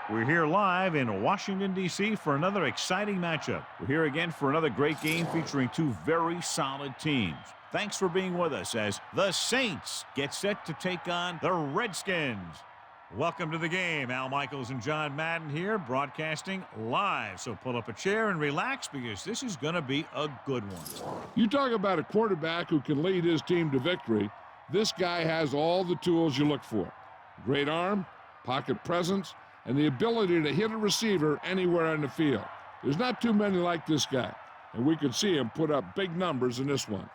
We're here live in Washington, D.C. for another exciting matchup. We're here again for another great game featuring two very solid teams. Thanks for being with us as the Saints get set to take on the Redskins. Welcome to the game. Al Michaels and John Madden here, broadcasting live. So pull up a chair and relax because this is going to be a good one. You talk about a quarterback who can lead his team to victory. This guy has all the tools you look for. Great arm, pocket presence, and the ability to hit a receiver anywhere on the field. There's not too many like this guy, and we could see him put up big numbers in this one.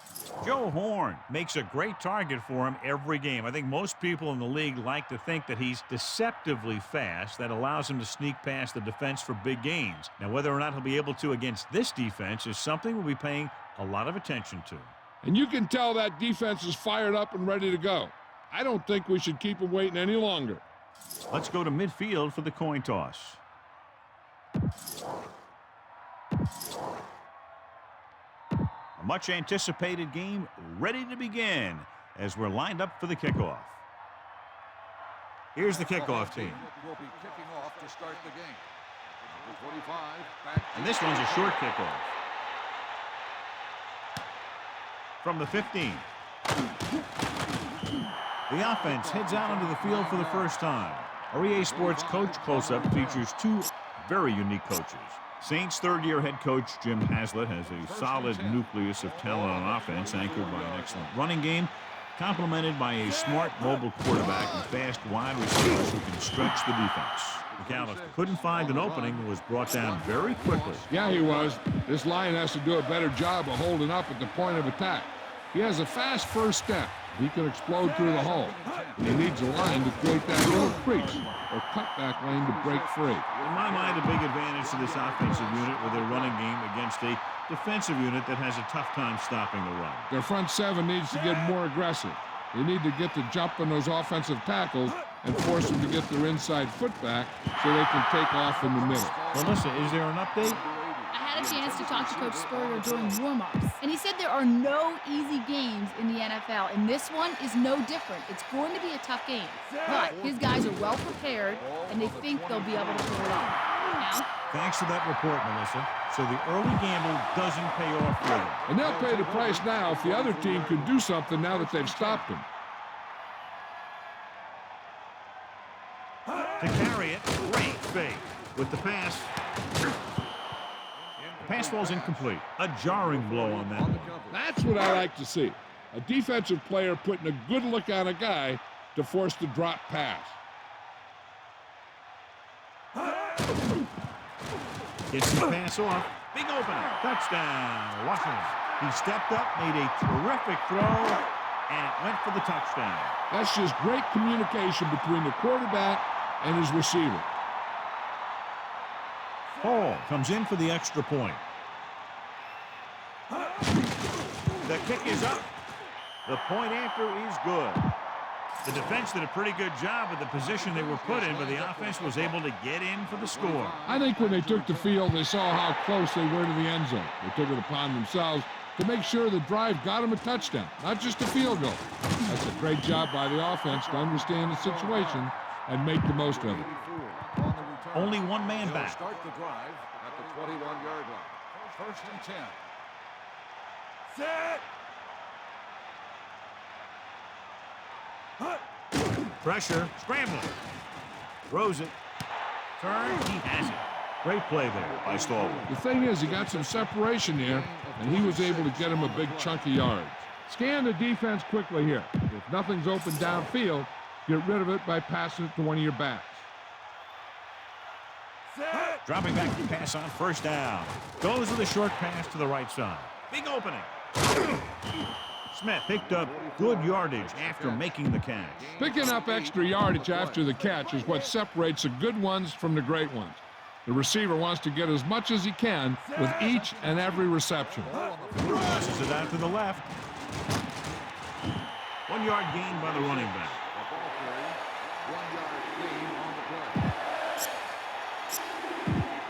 Joe Horn makes a great target for him every game. I think most people in the league like to think that he's deceptively fast. That allows him to sneak past the defense for big gains. Now, whether or not he'll be able to against this defense is something we'll be paying a lot of attention to. And you can tell that defense is fired up and ready to go. I don't think we should keep him waiting any longer. Let's go to midfield for the coin toss. A much anticipated game ready to begin as we're lined up for the kickoff. Here's the kickoff team. Will be kicking off to start the game. Number 25, and this one's a short kickoff. From the 15. The offense heads out onto the field for the first time. Our EA Sports Coach Close-Up features two very unique coaches. Saints third-year head coach Jim Haslett has a solid nucleus of talent on offense, anchored by an excellent running game, complemented by a smart mobile quarterback and fast wide receivers who can stretch the defense. McAllister couldn't find an opening and was brought down very quickly. Yeah, he was. This line has to do a better job of holding up at the point of attack. He has a fast first step. He can explode through the hole. And he needs a line to create that little crease or cutback lane to break free. In my mind, a big advantage to this offensive unit with their running game against a defensive unit that has a tough time stopping the run. Their front seven needs to get more aggressive. They need to get the jump on those offensive tackles and force them to get their inside foot back so they can take off in the middle. Melissa, is there an update? I had a chance to talk to Coach Spurrier during warm-ups, and he said there are no easy games in the NFL, and this one is no different. It's going to be a tough game, but his guys are well prepared, and they think they'll be able to pull it off. Now, thanks for that report, Melissa. So the early gamble doesn't pay off for them. And they'll pay the price now if the other team can do something now that they've stopped them. To carry it, great fake with the pass. Pass falls incomplete. A jarring blow on that one. That's what I like to see. A defensive player putting a good look on a guy to force the drop pass. Gets the pass off. Big opening. Touchdown, Washington. He stepped up, made a terrific throw, and it went for the touchdown. That's just great communication between the quarterback and his receiver. Hall comes in for the extra point. The kick is up. The point after is good. The defense did a pretty good job with the position they were put in, but the offense was able to get in for the score. I think when they took the field, they saw how close they were to the end zone. They took it upon themselves to make sure the drive got them a touchdown, not just a field goal. That's a great job by the offense to understand the situation and make the most of it. Only one man back. Start the drive at the 21-yard line. First and 10. Set. Pressure, scrambling. Throws it. Turn, he has it. Great play there by Stallworth. The thing is, he got some separation there, and he was able to get him a big chunk of yards. Scan the defense quickly here. If nothing's open downfield, get rid of it by passing it to one of your backs. Dropping back to pass on first down. Goes with a short pass to the right side. Big opening. Smith picked up good yardage after making the catch. Picking up extra yardage after the catch is what separates the good ones from the great ones. The receiver wants to get as much as he can with each and every reception. Passes it out to the left. 1 yard gain by the running back.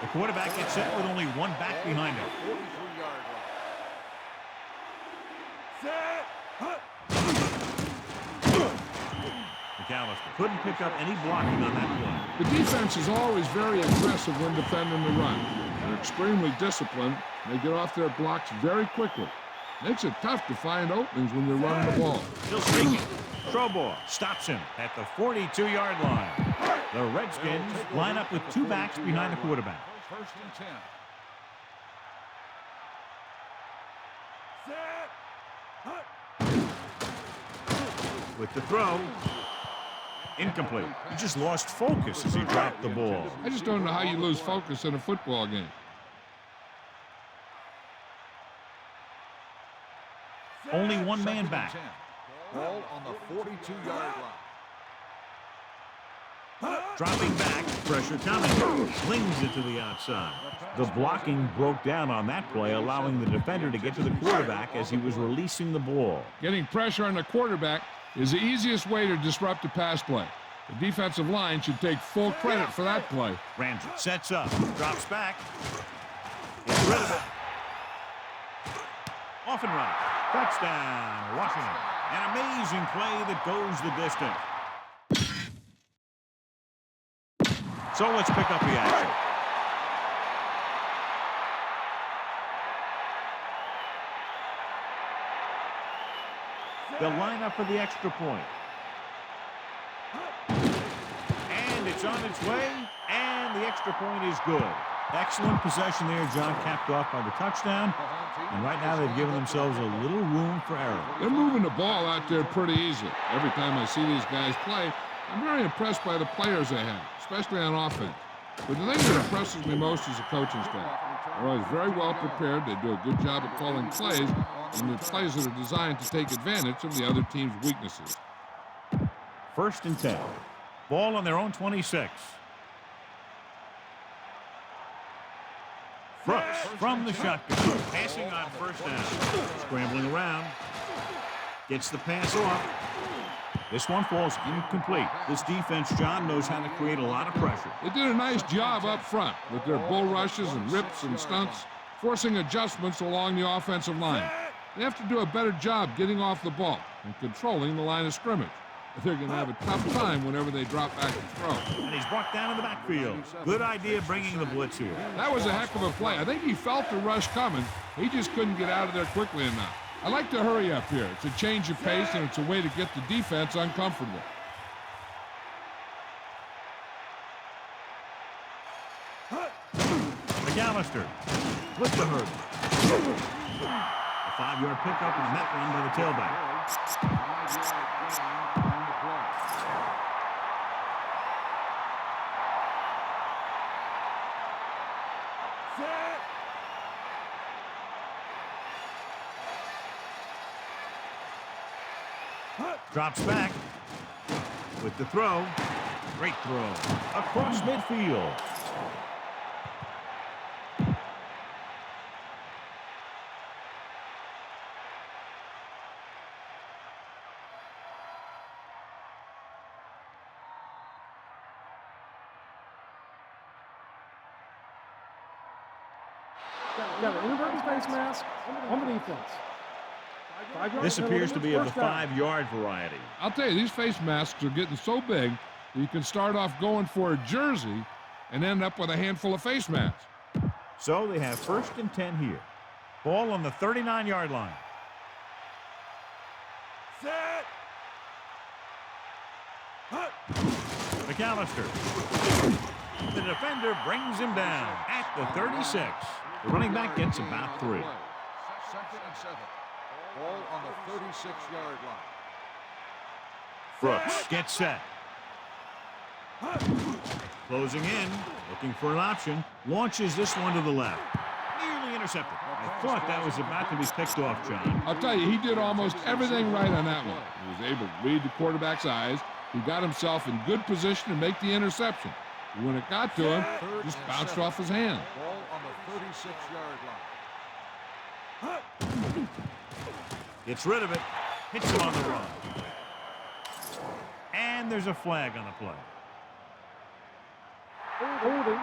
The quarterback gets set with only one back behind him. The McAllister couldn't pick up any blocking on that play. The defense is always very aggressive when defending the run. They're extremely disciplined. They get off their blocks very quickly. Makes it tough to find openings when you're running the ball. Still streaking. Throw ball stops him at the 42-yard line. The Redskins line up with two backs behind the quarterback. First and 10. With the throw, incomplete. He just lost focus as he dropped the ball. I just don't know how you lose focus in a football game. Only one man back. Ball on the 42-yard line. Dropping back, pressure coming. Slings it to the outside. The blocking broke down on that play, allowing the defender to get to the quarterback as he was releasing the ball. Getting pressure on the quarterback is the easiest way to disrupt a pass play. The defensive line should take full credit for that play. Ramsey sets up, drops back. Gets rid of it. Off and running. Touchdown, Washington. An amazing play that goes the distance. So let's pick up the action. They'll line up for the extra point. And it's on its way, and the extra point is good. Excellent possession there, John, capped off by the touchdown. And right now they've given themselves a little room for error. They're moving the ball out there pretty easily. Every time I see these guys play, I'm very impressed by the players they have, especially on offense. But the thing that impresses me most is the coaching staff. They're always very well prepared. They do a good job of calling plays, and the plays that are designed to take advantage of the other team's weaknesses. First and 10. Ball on their own 26. Brooks from the shotgun. Passing on first down. Scrambling around. Gets the pass off. This one falls incomplete. This defense, John, knows how to create a lot of pressure. They did a nice job up front with their bull rushes and rips and stunts, forcing adjustments along the offensive line. They have to do a better job getting off the ball and controlling the line of scrimmage. They're going to have a tough time whenever they drop back and throw. And he's brought down in the backfield. Good idea bringing the blitz here. That was a heck of a play. I think he felt the rush coming. He just couldn't get out of there quickly enough. I like to hurry up here. It's a change of pace, and it's a way to get the defense uncomfortable. McAllister with the hurdle. A 5-yard pickup on that one by the tailback. Drops back with the throw. Great throw across midfield. Got an inadvertent face mask on the defense. This appears to be of the 5-yard variety. I'll tell you, these face masks are getting so big that you can start off going for a jersey and end up with a handful of face masks. So they have first and 10 here. Ball on the 39-yard line. Set. McAllister. The defender brings him down at the 36. The running back gets about 3. Second and 7. Ball on the 36-yard line. Brooks gets set. Closing in, looking for an option. Launches this one to the left. Nearly intercepted. I thought that was about to be picked off, John. I'll tell you, he did almost everything right on that one. He was able to read the quarterback's eyes. He got himself in good position to make the interception. But when it got to him, just bounced off his hand. Ball on the 36-yard line. Gets rid of it. Hits him on the run. And there's a flag on the play. Holding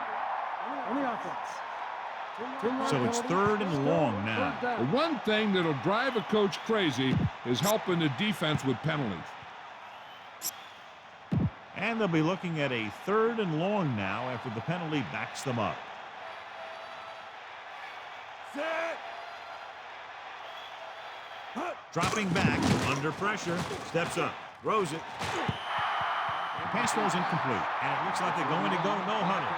on the offense. So it's third and long now. The one thing that'll drive a coach crazy is helping the defense with penalties. And they'll be looking at a 3rd and long now after the penalty backs them up. Dropping back, under pressure, steps up, throws it. Pass throws incomplete, and it looks like they're going to go no huddle.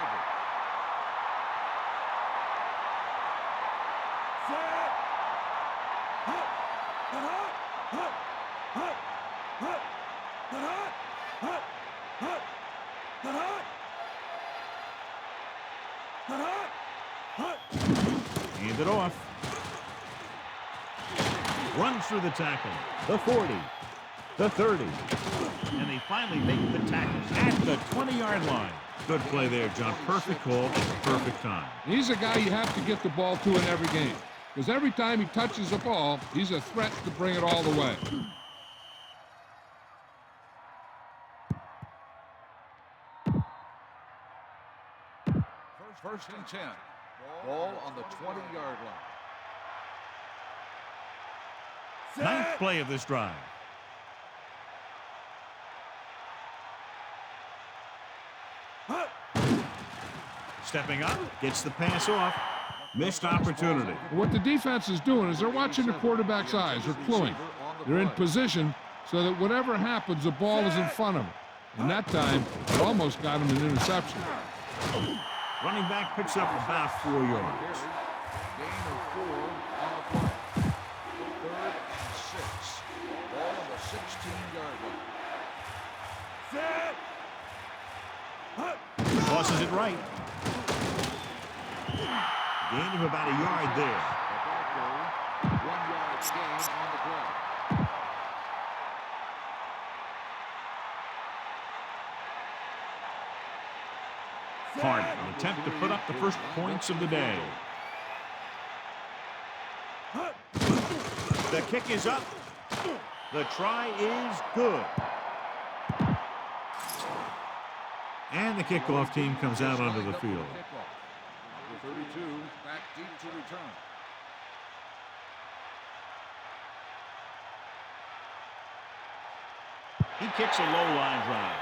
Hand it off. Runs through the tackle. The 40. The 30. And they finally make the tackle at the 20-yard line. Good play there, John. Perfect call at the perfect time. He's a guy you have to get the ball to in every game. Because every time he touches the ball, he's a threat to bring it all the way. First and 10. Ball on the 20-yard line. Ninth play of this drive. Stepping up, gets the pass off. Missed opportunity. What the defense is doing is they're watching the quarterback's eyes. They're cluing. They're in position so that whatever happens, the ball is in front of them. And that time, it almost got him an interception. Running back picks up about 4 yards. Gain of 4 on the play. 3rd and 6. Ball on the 16-yard line. Tosses it right. Gain of about a yard there. 1-yard gain on the play. Hart will attempt to put up the first points of the day. The kick is up. The try is good. And the kickoff team comes out onto the field. The 32 back deep to return. He kicks a low line drive.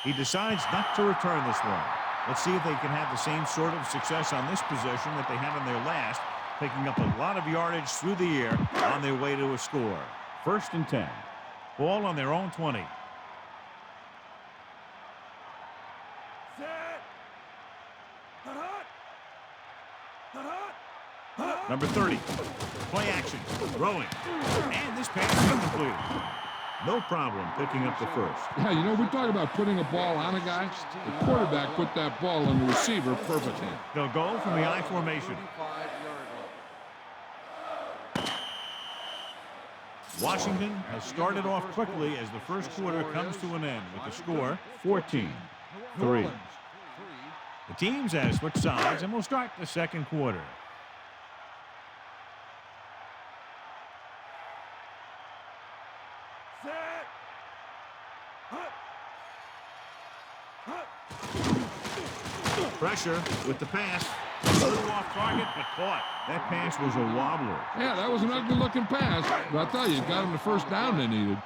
He decides not to return this one. Let's see if they can have the same sort of success on this possession that they had on their last, picking up a lot of yardage through the air on their way to a score. 1st and 10. Ball on their own 20. Number 30. Play action. Throwing. And this pass is incomplete. No problem picking up the first. Yeah, you know, we talk about putting a ball on a guy. The quarterback put that ball on the receiver perfectly. They'll go from the I formation. 25-yard line. Washington has started off quickly as the first quarter comes to an end with the score 14-3. The teams have switched sides and will start the second quarter. Pressure with the pass. A little off target, but caught. That pass was a wobbler. Yeah, that was an ugly-looking pass. But I tell you, it got them the first down they needed.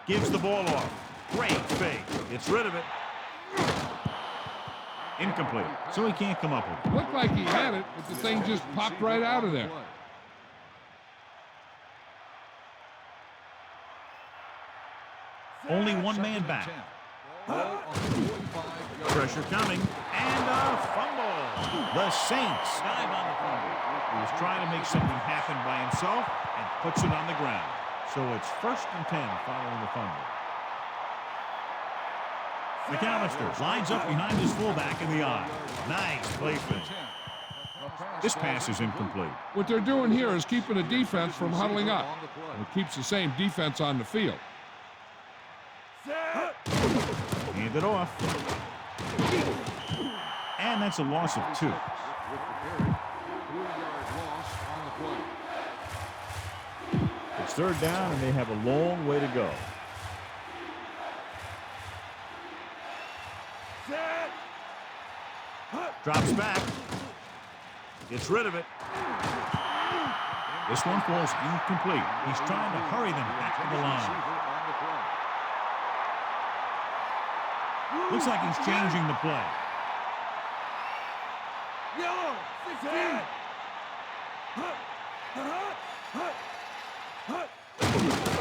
Gives the ball off. Great fake. Gets rid of it. Incomplete. So he can't come up with it. Looked like he had it, but the thing just popped right out of there. Only one man back. Pressure coming. And a fumble. The Saints dive on the fumble. He was trying to make something happen by himself and puts it on the ground. So it's 1st and 10 following the fumble. McAllister lines up behind his fullback in the eye. Nice play finish. This pass is incomplete. What they're doing here is keeping the defense from huddling up. It keeps the same defense on the field. Hand it off. And that's a loss of 2. It's 3rd down, and they have a long way to go. Drops back. Gets rid of it. This one falls incomplete. He's trying to hurry them back to the line. Looks like he's changing the play. Yellow, 16.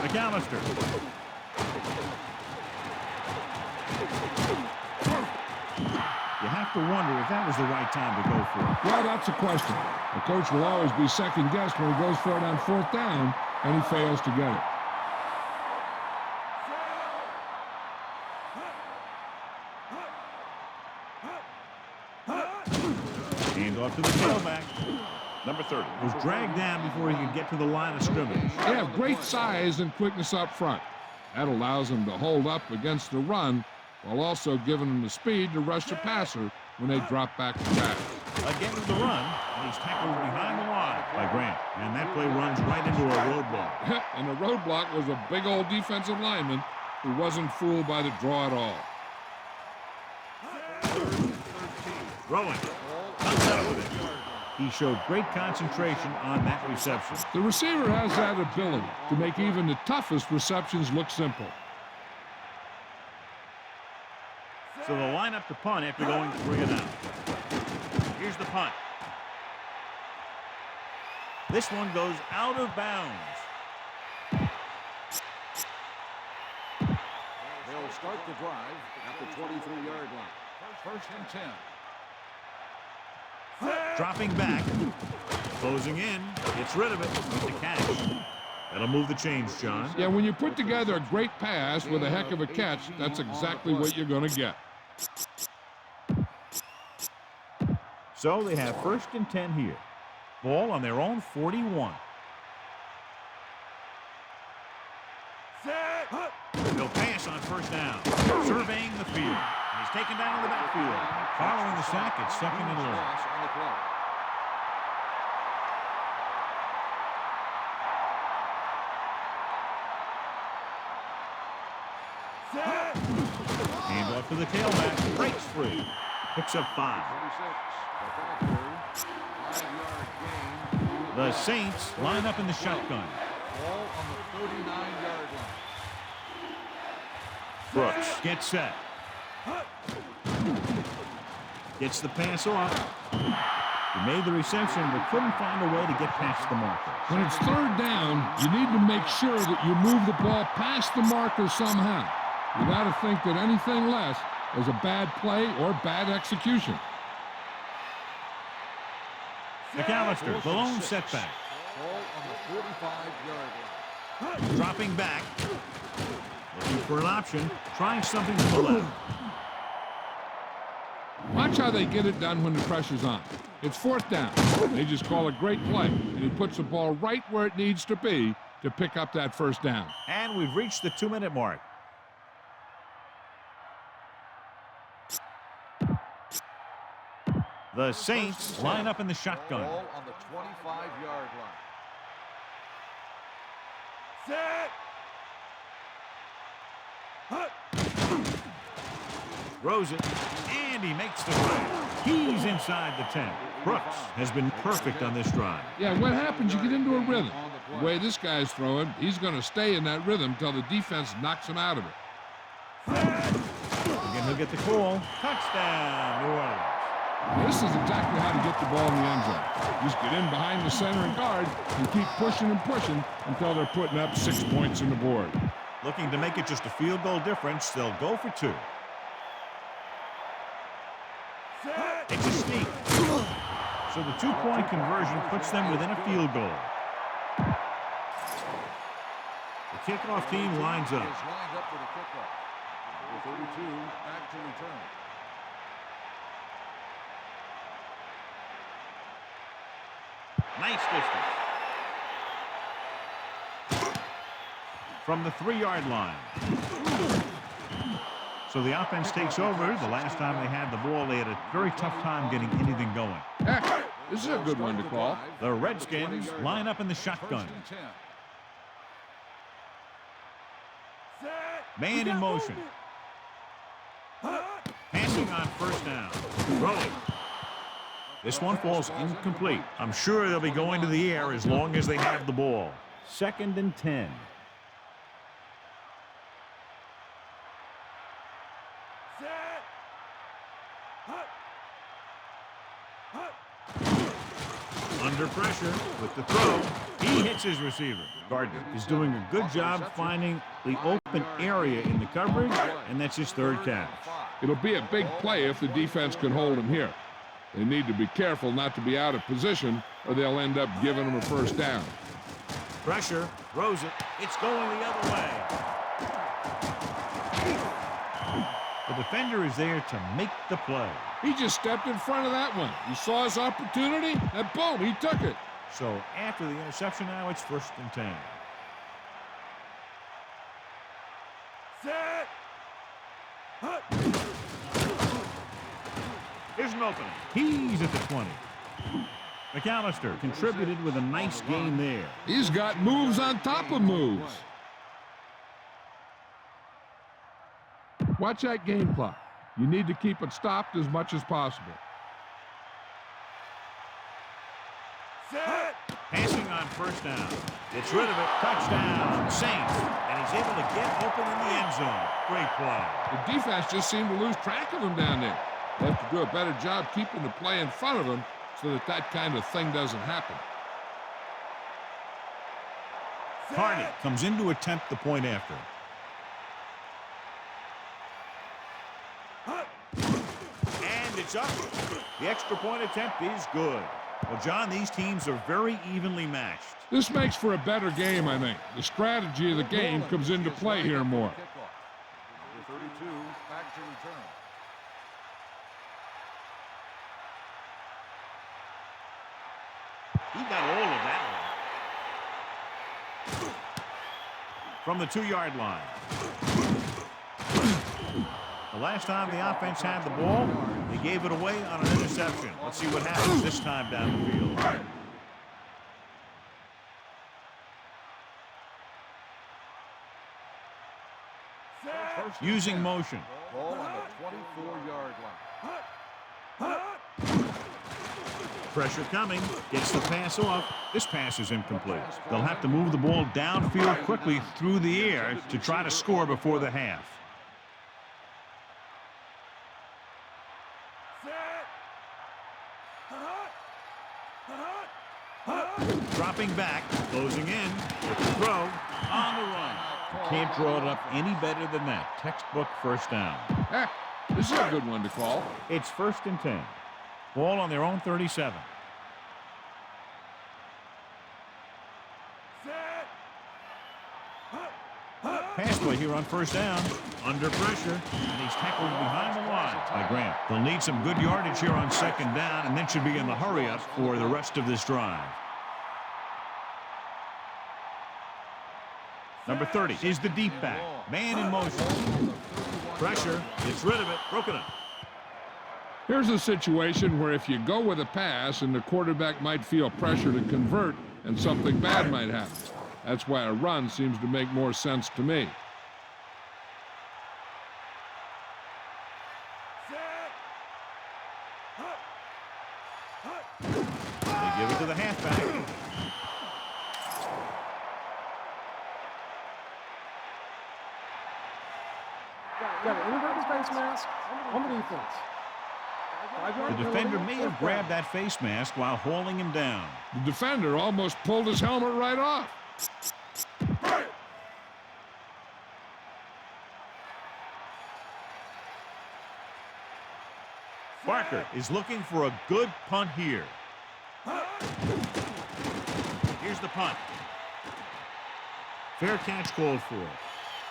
McAllister. You have to wonder if that was the right time to go for it. Well, that's a question. The coach will always be second-guessed when he goes for it on 4th down, and he fails to get it. Hand off to the tailback. Number 30 was dragged down before he could get to the line of scrimmage. They have great size and quickness up front. That allows them to hold up against the run while also giving them the speed to rush the passer when they drop back to pass. Again with the run, and he's tackled behind the line by Grant. And that play runs right into a roadblock. And the roadblock was a big old defensive lineman who wasn't fooled by the draw at all. Throwing. Comes out with it. He showed great concentration on that reception. The receiver has that ability to make even the toughest receptions look simple. So they'll line up to punt after going 3 and out. Here's the punt. This one goes out of bounds. They'll start the drive at the 23-yard line. First and 10. Dropping back. Closing in. Gets rid of it with the catch. That'll move the chains, John. Yeah, when you put together a great pass with a heck of a catch, that's exactly what you're going to get. So they have 1st and 10 here. Ball on their own 41. They'll pass on 1st down. Surveying the field. He's taken down in the backfield. Following the sack, it's 2nd and long. Hand off to the tailback. Breaks free. Picks up 5. The Saints line up in the shotgun. Ball on the 39-yard line. Brooks gets set. Gets the pass off. He made the reception but couldn't find a way to get past the marker. When it's 3rd down, you need to make sure that you move the ball past the marker somehow. You got to think that anything less is a bad play or bad execution. McAllister, the lone setback. Ball on the 45-yard line. Dropping back. Looking for an option. Trying something to the left. Watch how they get it done when the pressure's on. It's 4th down. They just call a great play, and he puts the ball right where it needs to be to pick up that 1st down. And we've reached the 2-minute mark. The Saints line up in the shotgun. Ball on the 25-yard line. Throws it, and he makes the play. He's inside the 10. Brooks has been perfect on this drive. Yeah, what happens, you get into a rhythm. The way this guy's throwing, he's going to stay in that rhythm until the defense knocks him out of it. Again, he'll get the call. Touchdown, New Orleans. This is exactly how to get the ball in the end zone. Just get in behind the center and guard and keep pushing and pushing until they're putting up 6 points on the board. Looking to make it just a field goal difference. They'll go for 2. It's a sneak. So the 2-point conversion puts them within a field goal. The kickoff team lines up. Is lined up for the kickoff. Number 32 back to return. Nice distance. From the 3-yard line. So the offense takes over. The last time they had the ball, they had a very tough time getting anything going. Heck, this is a good one to call. The Redskins line up in the shotgun. Man in motion. Passing on 1st down. Throwing. This one falls incomplete. I'm sure they'll be going to the air as long as they have the ball. 2nd and 10. Under pressure with the throw. He hits his receiver. Gardner is doing a good job finding the open area in the coverage, and that's his 3rd catch. It'll be a big play if the defense can hold him here. They need to be careful not to be out of position, or they'll end up giving him a 1st down. Pressure, throws it. It's going the other way. The defender is there to make the play. He just stepped in front of that one. He saw his opportunity, and boom, he took it. So after the interception now, it's 1st and 10. Here's an opening. He's at the 20. McAllister contributed with a nice game there. He's got moves on top of moves. Watch that game clock. You need to keep it stopped as much as possible. Passing on 1st down. Gets rid of it. Touchdown, Saints. And he's able to get open in the end zone. Great play. The defense just seemed to lose track of him down there. They have to do a better job keeping the play in front of him so that that kind of thing doesn't happen. Carney comes in to attempt the point after. And it's up. The extra point attempt is good. Well, John, these teams are very evenly matched. This makes for a better game, I think. The strategy of the game comes into play here more. 32 back to return. He got all of that one. From the 2-yard line. The last time the offense had the ball, they gave it away on an interception. Let's see what happens this time down the field. Using motion. Ball on the 24-yard line. Pressure coming. Gets the pass off. This pass is incomplete. They'll have to move the ball downfield quickly through the air to try to score before the half. Dropping back, closing in with the throw on the run. Can't draw it up any better than that. Textbook 1st down. This is a good one to call. It's 1st and 10. Ball on their own 37. Pass play here on 1st down. Under pressure, and he's tackled behind the line by Grant. They'll need some good yardage here on 2nd down, and then should be in the hurry-up for the rest of this drive. Number 30 is the deep back. Man in motion. Pressure, gets rid of it, broken up. Here's a situation where if you go with a pass and the quarterback might feel pressure to convert and something bad might happen. That's why a run seems to make more sense to me. They give it to the halfback. Got an inverted face mask on the defense. The defender may have grabbed that face mask while hauling him down. The defender almost pulled his helmet right off. Barker is looking for a good punt here. Here's the punt. Fair catch called for.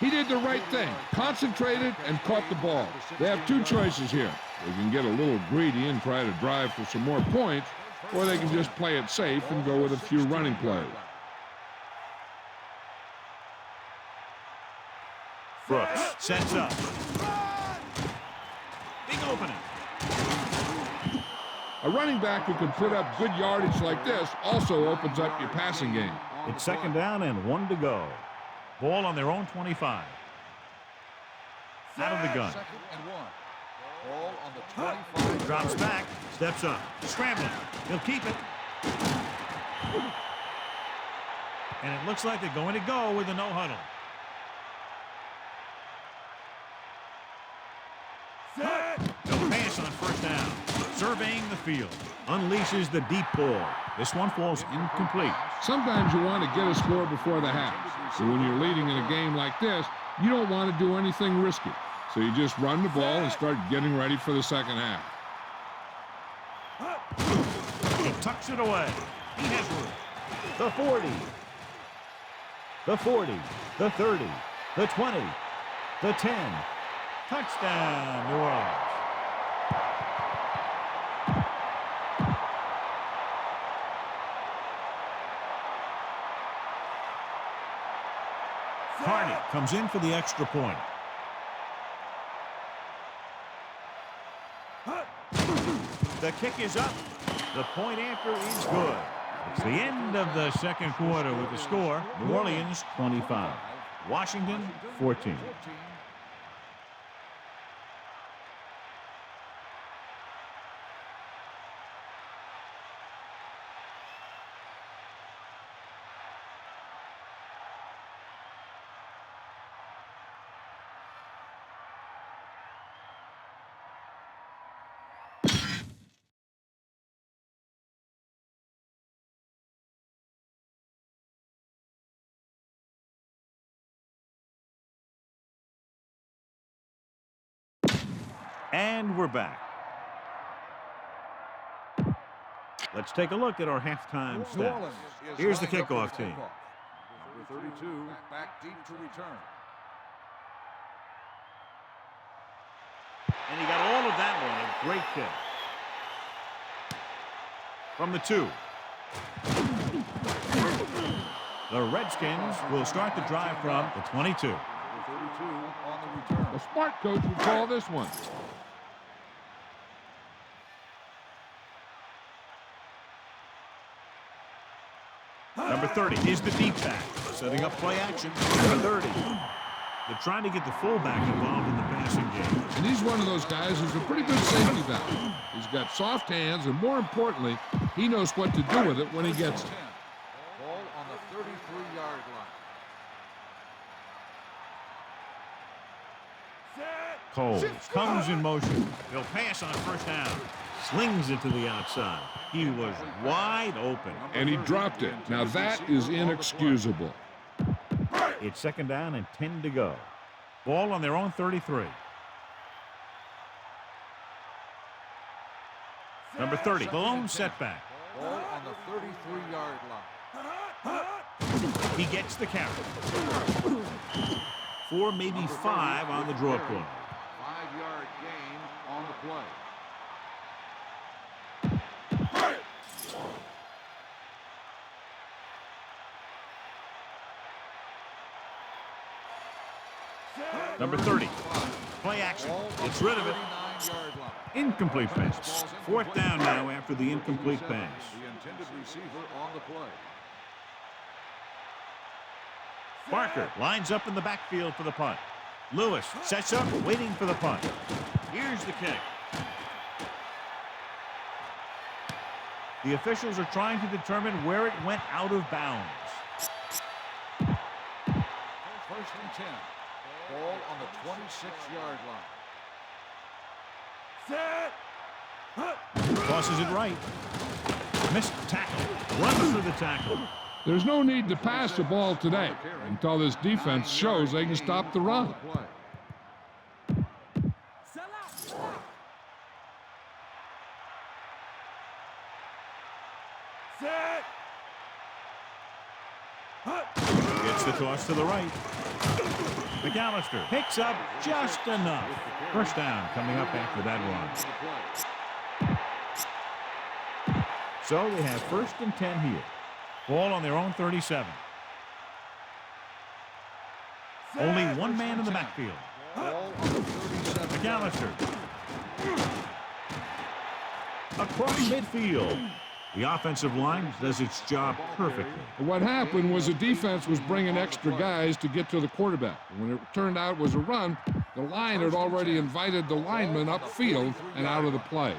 He did the right thing, concentrated and caught the ball. They have 2 choices here. They can get a little greedy and try to drive for some more points, or they can just play it safe and go with a few running plays. Brooks sets up. Big opening. A running back who can put up good yardage like this also opens up your passing game. It's 2nd down and 1 to go. Ball on their own 25. Out of the gun. 2nd and 1. Ball on the 25. Drops back, steps up, scrambling. He'll keep it. And it looks like they're going to go with a no huddle. They'll pass on first down. Surveying the field. Unleashes the deep ball. This one falls incomplete. Sometimes you want to get a score before the half. So when you're leading in a game like this, you don't want to do anything risky. So you just run the ball and start getting ready for the second half. He tucks it away. He has room. The 40. The 40. The 30. The 20. The 10. Touchdown, New Orleans. Carney comes in for the extra point. The kick is up. The point after is good. It's the end of the second quarter with the score. New Orleans 25. Washington 14. And we're back. Let's take a look at our halftime stats. Here's the kickoff team. Number 32, back deep to return. And he got all of that one. A great kick. From the 2. The Redskins will start the drive from the 22. Number 32 on the return. A smart coach would call this one. Number 30 is the deep back, setting up play action. Number 30. They're trying to get the fullback involved in the passing game. And he's one of those guys who's a pretty good safety valve. He's got soft hands, and more importantly, he knows what to do with it when he gets it. Ball on the 33-yard line. Cole comes in motion. He'll pass on first down. Slings it to the outside. He was wide open. And he dropped it. Now that is inexcusable. It's second down and 10 to go. Ball on their own 33. Number 30, the lone setback. Ball on the 33-yard line. He gets the carry. 4, maybe 5 on the draw play. 5-yard gain on the play. Number 30, play action. Gets rid of it. 39-yard line. Incomplete pass. Fourth down now after the incomplete pass. The intended receiver on the play. Barker lines up in the backfield for the punt. Lewis sets up, waiting for the punt. Here's the kick. The officials are trying to determine where it went out of bounds. First and 10. Ball on the 26-yard line. Tosses it right. Missed tackle. Runs through the tackle. There's no need to pass the ball today until this defense shows they can stop the run. Gets the toss to the right. McAllister picks up just enough. First down coming up after that run. So they have first and 10 here. Ball on their own 37. Only one man in the backfield. Ball on the 37. McAllister. Across midfield. The offensive line does its job perfectly. What happened was the defense was bringing extra guys to get to the quarterback. When it turned out it was a run, The line had already invited the lineman upfield and out of the play.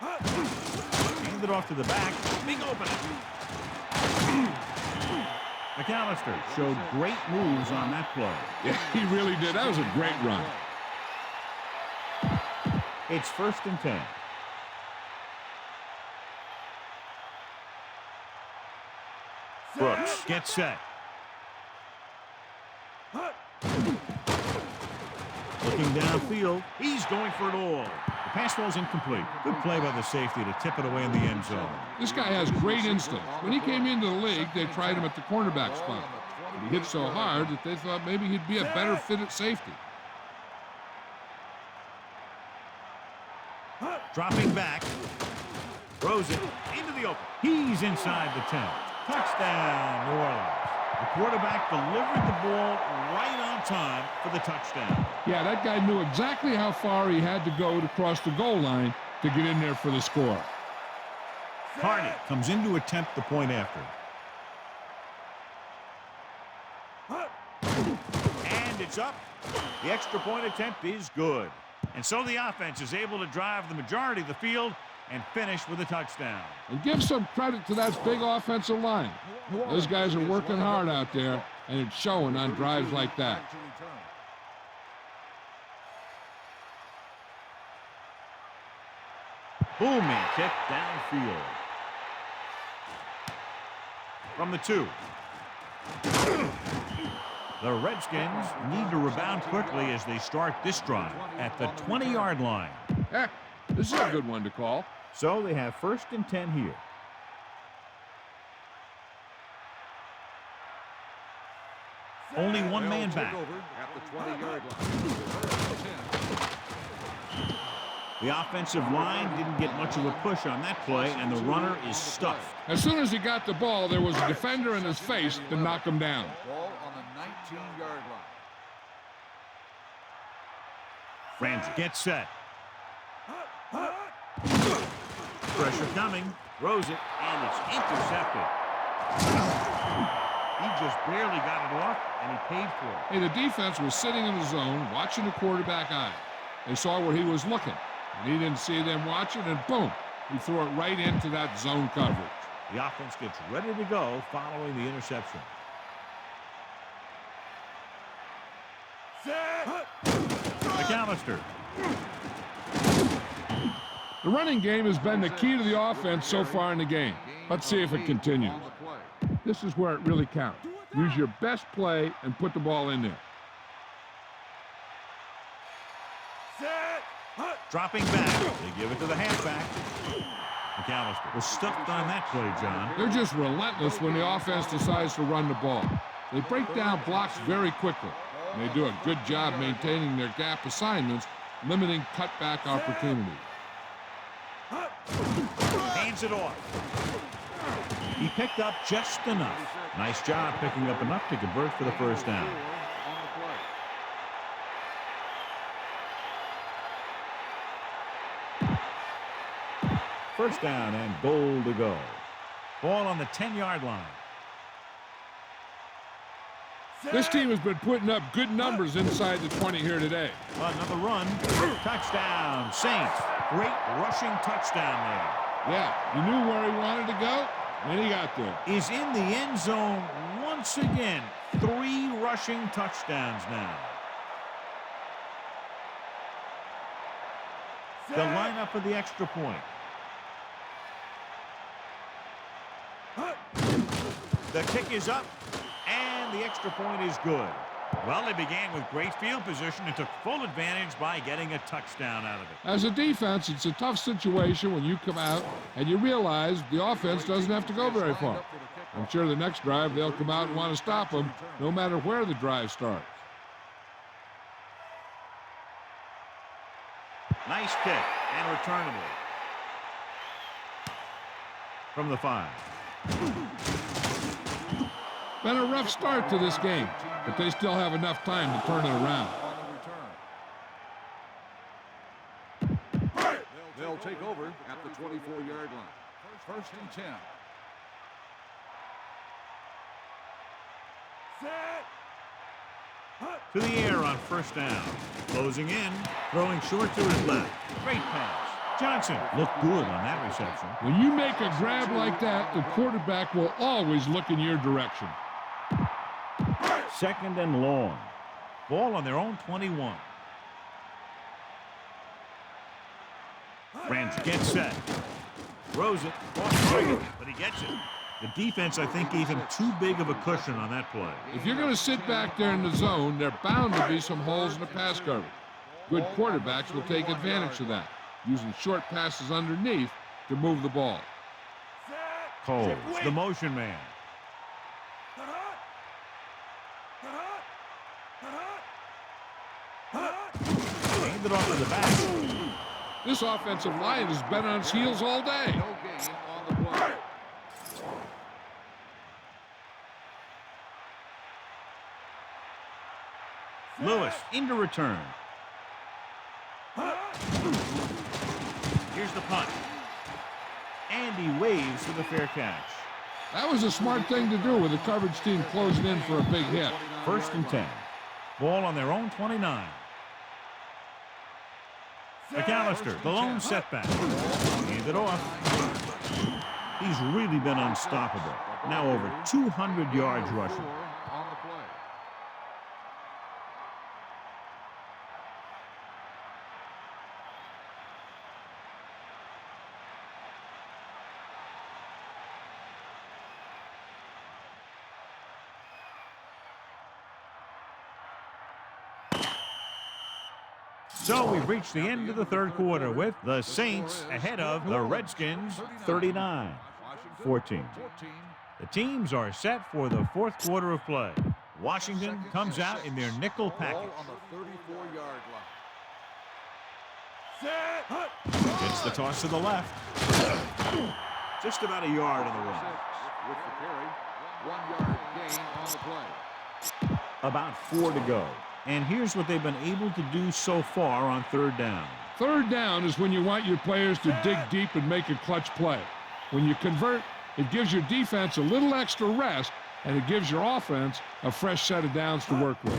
Hand it off to the back. Big opening. McAllister showed great moves on that play. Yeah, he really did. That was a great run. It's 1st and 10. Brooks gets set. Looking downfield. He's going for it all. The pass ball's incomplete. Good play by the safety to tip it away in the end zone. This guy has great instinct. When he came into the league, they tried him at the cornerback spot. But he hit so hard that they thought maybe he'd be a better fit at safety. Dropping back. Throws it into the open. He's inside the 10. Touchdown, New Orleans. The quarterback delivered the ball right on time for the touchdown. Yeah, that guy knew exactly how far he had to go to cross the goal line to get in there for the score. Carney comes in to attempt the point after. And it's up. The extra point attempt is good. And so the offense is able to drive the majority of the field and finish with a touchdown. And give some credit to that big offensive line. Those guys are working hard out there, and it's showing on drives like that. Booming kick downfield. From the 2. The Redskins need to rebound quickly as they start this drive at the 20-yard line. This is a good one to call. So they have 1st and 10 here. Only one man back. At the 20-yard line. The offensive line didn't get much of a push on that play, and the runner is stuffed. As soon as he got the ball, there was a defender in his face to knock him down. Ball on the 19-yard line. Ramsey gets set. Pressure coming. Throws it, and it's intercepted. He just barely got it off, and he paid for it. Hey, the defense was sitting in the zone, watching the quarterback eye. They saw where he was looking, and he didn't see them watching, and boom, he threw it right into that zone coverage. The offense gets ready to go following the interception. McAllister. The running game has been the key to the offense so far in the game. Let's see if it continues. This is where it really counts. Use your best play and put the ball in there. Dropping back. They give it to the halfback. McAllister was stuffed on that play, John. They're just relentless when the offense decides to run the ball. They break down blocks very quickly. And they do a good job maintaining their gap assignments, limiting cutback opportunities. Hands it off. He picked up just enough. Nice job picking up enough to convert for the first down. First down and goal to go. Ball on the 10-yard line. This team has been putting up good numbers inside the 20 here today. Another run. Touchdown, Saints. Great rushing touchdown there. Yeah, he knew where he wanted to go, and he got there. Is in the end zone once again. 3 rushing touchdowns now. The lineup for the extra point. The kick is up, and the extra point is good. Well, they began with great field position and took full advantage by getting a touchdown out of it. As a defense, it's a tough situation when you come out and you realize the offense doesn't have to go very far. I'm sure the next drive they'll come out and want to stop them no matter where the drive starts. Nice kick and returnable. From the 5. Been a rough start to this game, but they still have enough time to turn it around. They'll take over at the 24-yard line. First and 10. To the air on first down. Closing in. Throwing short to his left. Great pass. Johnson looked good on that reception. When you make a grab like that, the quarterback will always look in your direction. Second and long. Ball on their own 21. Rams get set. Throws it. Off target, but he gets it. The defense, I think, gave him too big of a cushion on that play. If you're going to sit back there in the zone, there are bound to be some holes in the pass coverage. Good quarterbacks will take advantage of that, using short passes underneath to move the ball. Coles, the motion man. Hand it off to the back. This offensive line has been on its heels all day. No gain on the play. Lewis into return. Here's the punt. And he waves for the fair catch. That was a smart thing to do with the coverage team closing in for a big hit. First and 10. Ball on their own 29. McAllister, the lone setback. Hand it off. He's really been unstoppable. Now over 200 yards rushing. On the play. So we've reached the end of the third quarter with the Saints ahead of the Redskins 39-14. The teams are set for the fourth quarter of play. Washington comes out in their nickel package. On the 34-yard line. It's the toss to the left. Just about a yard on the run. With the carry, 1 yard gain on the play. About 4 to go. And here's what they've been able to do so far on third down. Third down is when you want your players to dig deep and make a clutch play. When you convert, it gives your defense a little extra rest, and it gives your offense a fresh set of downs to work with.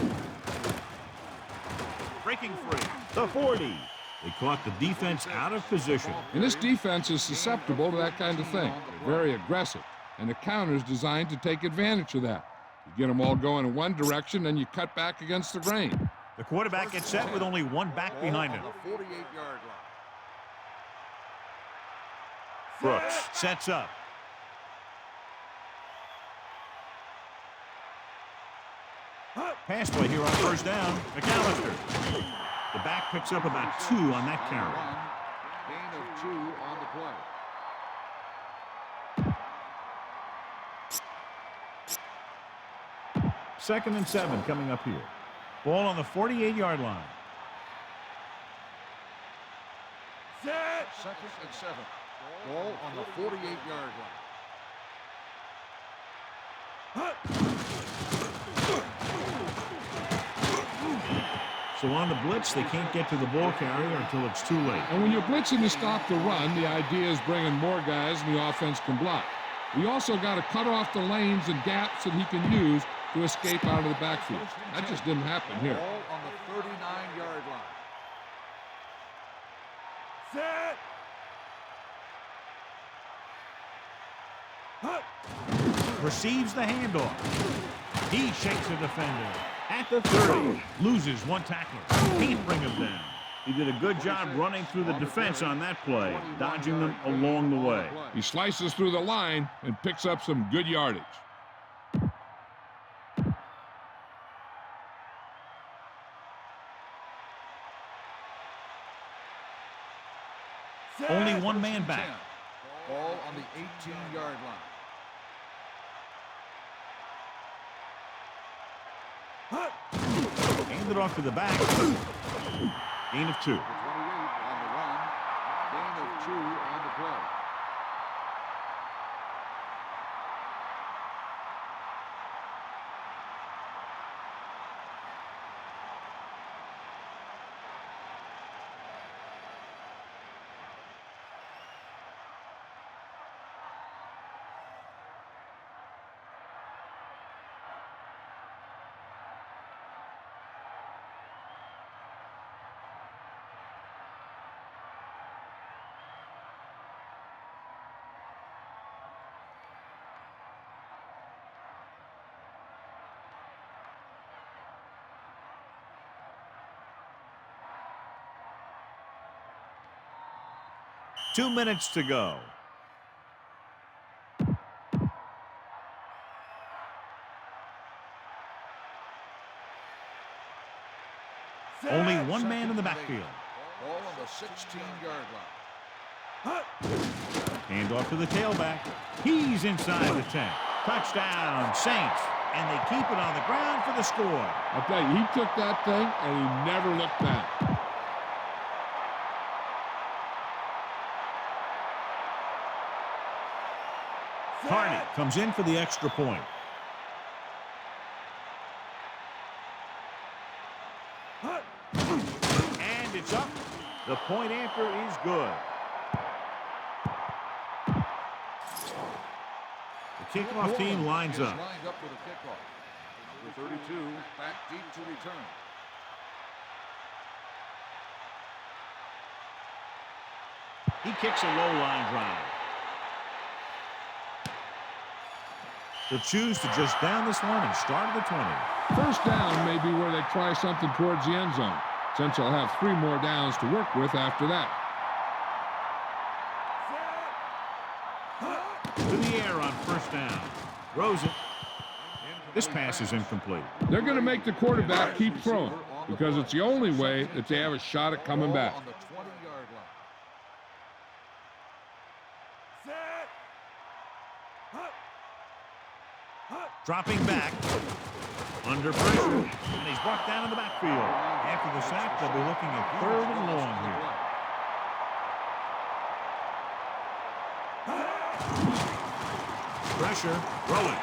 Breaking free. The 40. They caught the defense out of position. And this defense is susceptible to that kind of thing. They're very aggressive, and the counter is designed to take advantage of that. You get them all going in one direction, then you cut back against the grain. The quarterback gets set with only one back behind him. On the 48-yard line. Brooks sets up. Pass play here on first down. McAllister. The back picks up about 2 on that carry. Gain of 2 on the play. Second and 7 coming up here. Ball on the 48-yard line. Second and 7. Ball on the 48-yard line. So on the blitz, they can't get to the ball carrier until it's too late. And when you're blitzing to stop the run, the idea is bringing more guys and the offense can block. We also got to cut off the lanes and gaps that he can use to escape out of the backfield. That just didn't happen here. Ball on the 39-yard line. Receives the handoff. He shakes the defender. At the 30, loses one tackler. Can't bring him down. He did a good job running through the defense on that play, dodging them along the way. He slices through the line and picks up some good yardage. Only one man back. Ball on the 18-yard line. Hand it off to the back. Gain of 2. 28 on the run. Gain of 2 on the play. 2 minutes to go. Only one man in the backfield. Ball on the 16-yard line. Hand off to the tailback. He's inside the 10. Touchdown, Saints. And they keep it on the ground for the score. I'll tell you, he took that thing and he never looked back. Carney comes in for the extra point. And it's up. The point after is good. The kickoff team lines up. Lined up for the kickoff. Number 32 back deep to return. He kicks a low line drive. He'll choose to just down this one and start at the 20. First down may be where they try something towards the end zone, since they'll have 3 more downs to work with after that. To the air on first down. Throws it. This pass is incomplete. They're going to make the quarterback keep throwing because it's the only way that they have a shot at coming back. On the 20-yard line. Dropping back. Under pressure. And he's brought down in the backfield. After the sack, they'll be looking at 3rd and long here. Pressure. Throwing.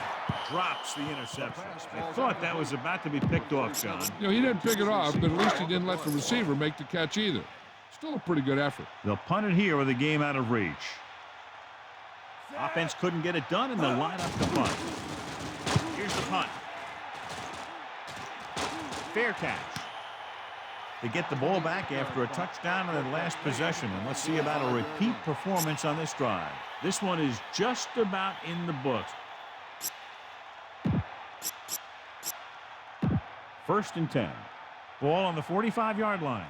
Drops the interception. I thought that was about to be picked off, John. You know, he didn't pick it off, but at least he didn't let the receiver make the catch either. Still a pretty good effort. They'll punt it here with the game out of reach. Offense couldn't get it done, and they'll line up the punt. Here's the punt. Fair catch. They get the ball back after a touchdown on their last possession. And let's see about a repeat performance on this drive. This one is just about in the books. 1st and 10. Ball on the 45-yard line.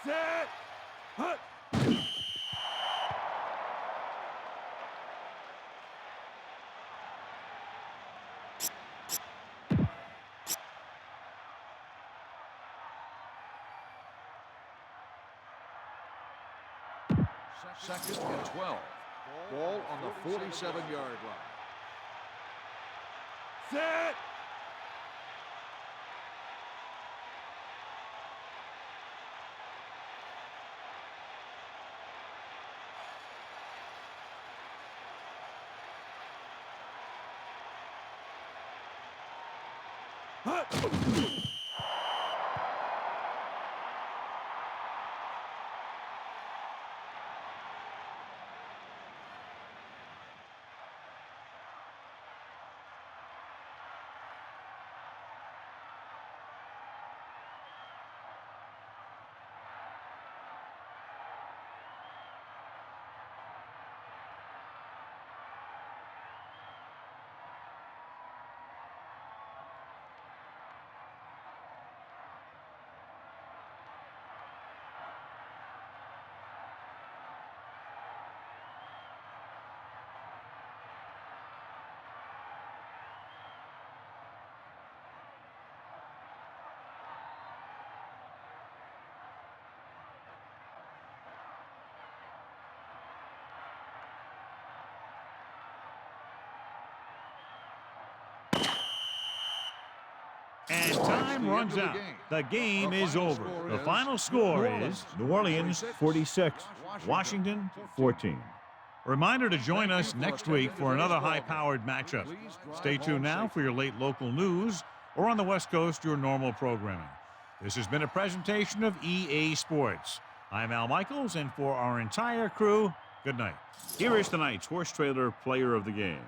Set. Hut. Second and 12. Ball on the 47-yard line. Set. Hut. And time runs out. The game is over. The final score is New Orleans 46, Washington 14. Reminder to join us next week for another high-powered matchup. Stay tuned now for your late local news, or on the West Coast, your normal programming. This has been a presentation of EA Sports. I'm Al Michaels, and for our entire crew, good night. Here is tonight's horse trailer player of the game.